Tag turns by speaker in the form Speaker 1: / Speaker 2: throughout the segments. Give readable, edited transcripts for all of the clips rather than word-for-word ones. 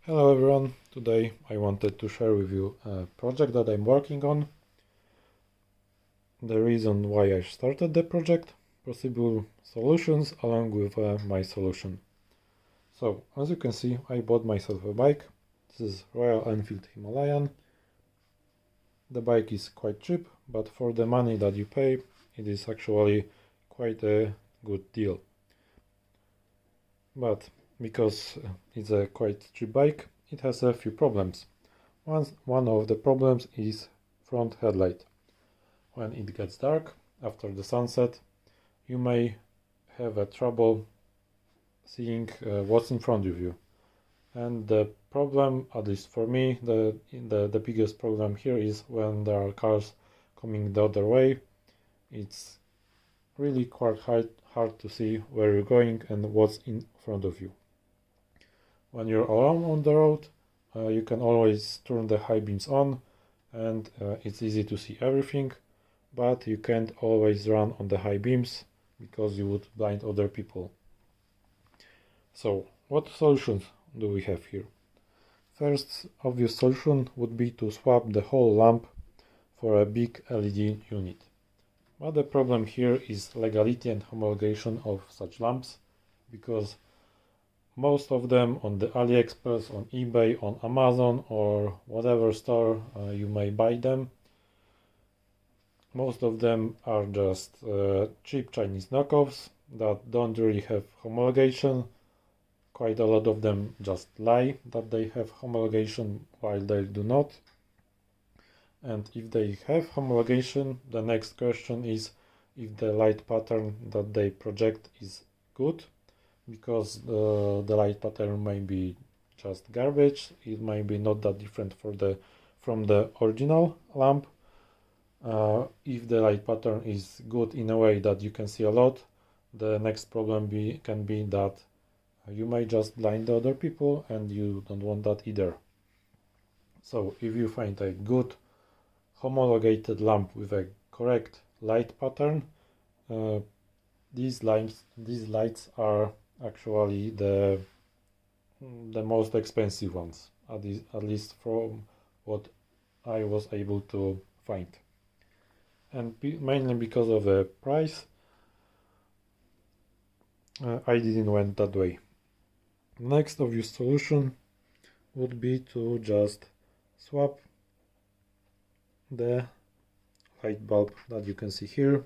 Speaker 1: Hello everyone, today I wanted to share with you a project that I'm working on, the reason why I started the project, possible solutions along with my solution. So, as you can see, I bought myself a bike. This is Royal Enfield Himalayan. The bike is quite cheap, but for the money that you pay, it is actually quite a good deal. But because it's a quite cheap bike, it has a few problems. One of the problems is front headlight. When it gets dark after the sunset, you may have a trouble seeing what's in front of you. And the problem, at least for me, the biggest problem here is when there are cars coming the other way. It's really quite hard to see where you're going and what's in front of you. When you're alone on the road, you can always turn the high beams on and it's easy to see everything, but you can't always run on the high beams because you would blind other people. So what solutions do we have here? First obvious solution would be to swap the whole lamp for a big LED unit. But the problem here is legality and homologation of such lamps, because most of them on the AliExpress, on eBay, on Amazon or whatever store you may buy them, most of them are just cheap Chinese knockoffs that don't really have homologation. Quite a lot of them just lie that they have homologation while they do not. And if they have homologation, the next question is if the light pattern that they project is good, because the light pattern may be just garbage. It may be not that different from the original lamp. If the light pattern is good in a way that you can see a lot, the next problem can be that you may just blind the other people, and you don't want that either. So if you find a good homologated lamp with a correct light pattern, these lights are actually the most expensive ones, at least from what I was able to find, and mainly because of the price, I didn't went that way. Next obvious solution would be to just swap the light bulb that you can see here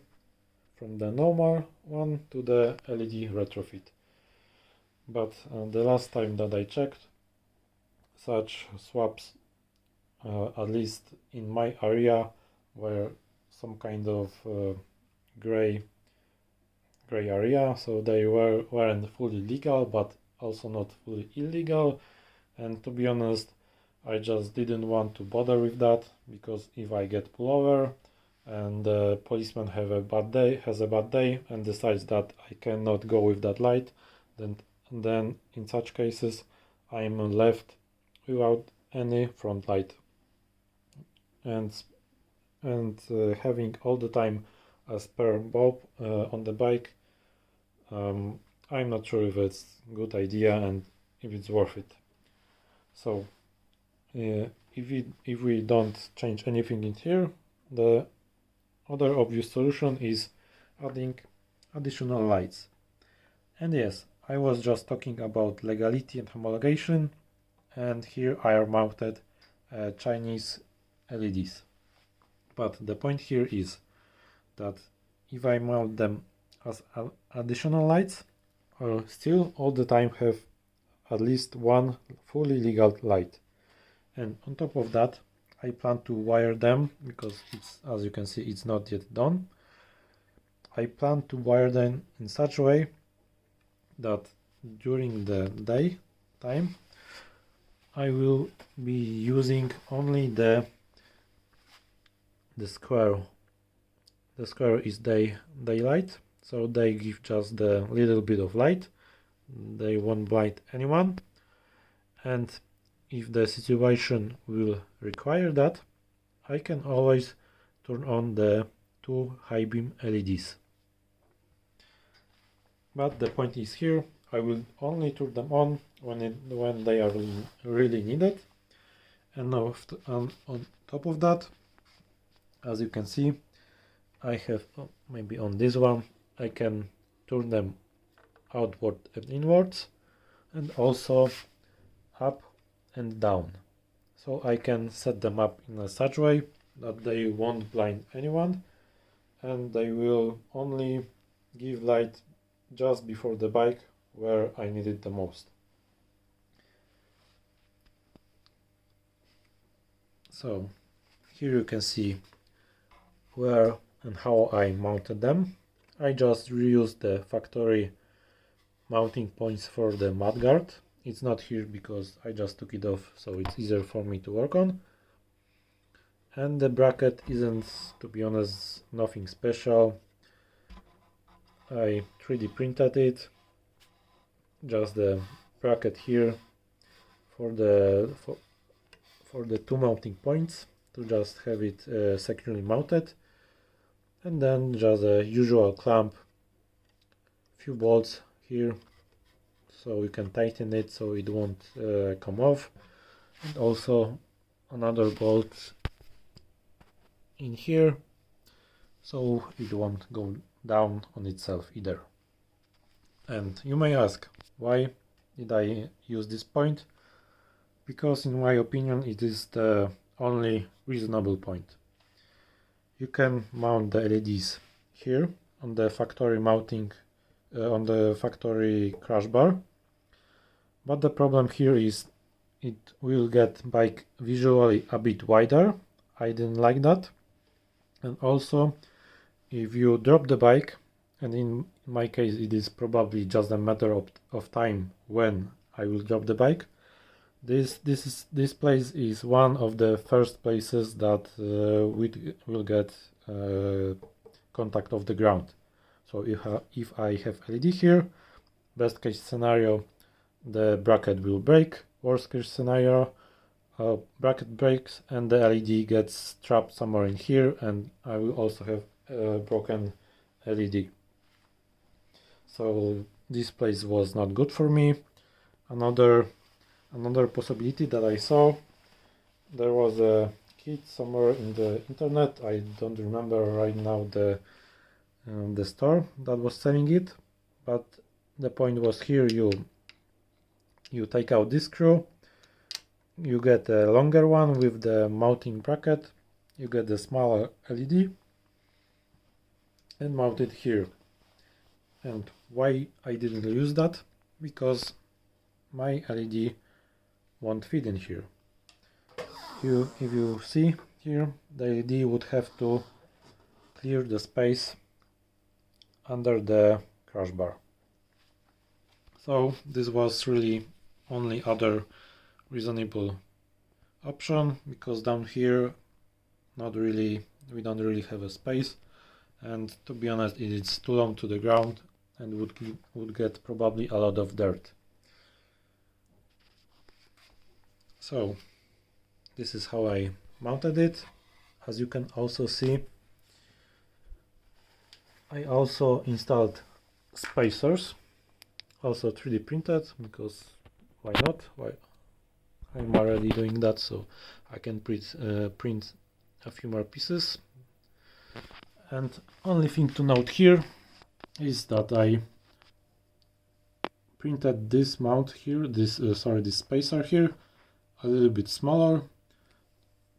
Speaker 1: from the normal one to the LED retrofit. But the last time that I checked, such swaps, at least in my area, were some kind of gray area, so they weren't fully legal but also not fully illegal. And to be honest, I just didn't want to bother with that, because if I get pulled over and the policeman has a bad day and decides that I cannot go with that light, then in such cases I'm left without any front light, and having all the time a spare bulb on the bike, I'm not sure if it's a good idea and if it's worth it. So if we don't change anything in here, the other obvious solution is adding additional lights. And yes, I was just talking about legality and homologation, and here I are mounted Chinese LEDs. But the point here is that if I mount them as additional lights, I'll still all the time have at least one fully legal light. And on top of that, I plan to wire them, because it's, as you can see, it's not yet done. I plan to wire them in such a way that during the day time I will be using only the square. The square is daylight, so they give just the little bit of light. They won't blind anyone, and if the situation will require that, I can always turn on the two high beam LEDs. But the point is here, I will only turn them on when they are really needed. And now on top of that, as you can see, I have maybe on this one I can turn them outward and inwards, and also up and down. So I can set them up in a such way that they won't blind anyone, and they will only give light just before the bike where I need it the most. So here you can see where and how I mounted them. I just reused the factory mounting points for the mudguard. It's not here because I just took it off, so it's easier for me to work on. And the bracket isn't, to be honest, nothing special. I 3D printed it, just the bracket here for the two mounting points, to just have it securely mounted, and then just a usual clamp, few bolts here so you can tighten it so it won't come off, and also another bolt in here so it won't go down on itself either. And you may ask, why did I use this point? Because in my opinion it is the only reasonable point. You can mount the LEDs here on the factory mounting, on the factory crash bar, but the problem here is it will get bike visually a bit wider. I didn't like that. And also, if you drop the bike, and in my case it is probably just a matter of time when I will drop the bike, this place is one of the first places that we will get contact of the ground. So if I have LED here, best case scenario, the bracket will break. Worst case scenario, bracket breaks and the LED gets trapped somewhere in here, and I will also have a broken LED. So this place was not good for me. Another possibility that I saw, there was a kit somewhere in the internet, I don't remember right now the store that was selling it, but the point was here, you take out this screw, you get a longer one with the mounting bracket, you get the smaller LED and mount it here. And why I didn't use that? Because my LED won't fit in here. If you see here, the LED would have to clear the space under the crash bar. So this was really only other reasonable option, because down here we don't really have a space, and to be honest it is too long to the ground and would get probably a lot of dirt. So this is how I mounted it. As you can also see, I also installed spacers, also 3D printed, because why not? Why? I'm already doing that, so I can print a few more pieces. And only thing to note here is that I printed this mount here, this spacer here, a little bit smaller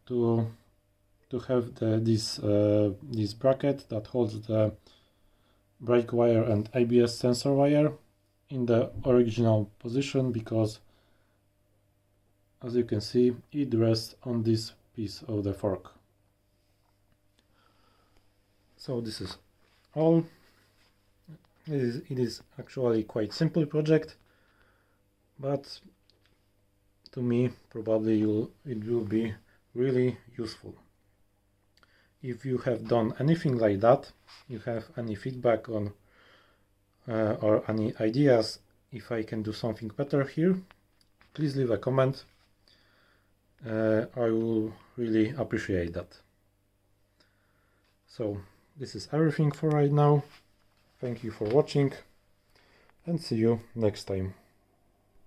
Speaker 1: to have this bracket that holds the brake wire and ABS sensor wire in the original position, because as you can see it rests on this piece of the fork. So this is all. It is actually quite simple project, but to me probably it will be really useful. If you have done anything like that, you have any feedback on or any ideas if I can do something better here, please leave a comment. I will really appreciate that. So this is everything for right now. Thank you for watching, and see you next time.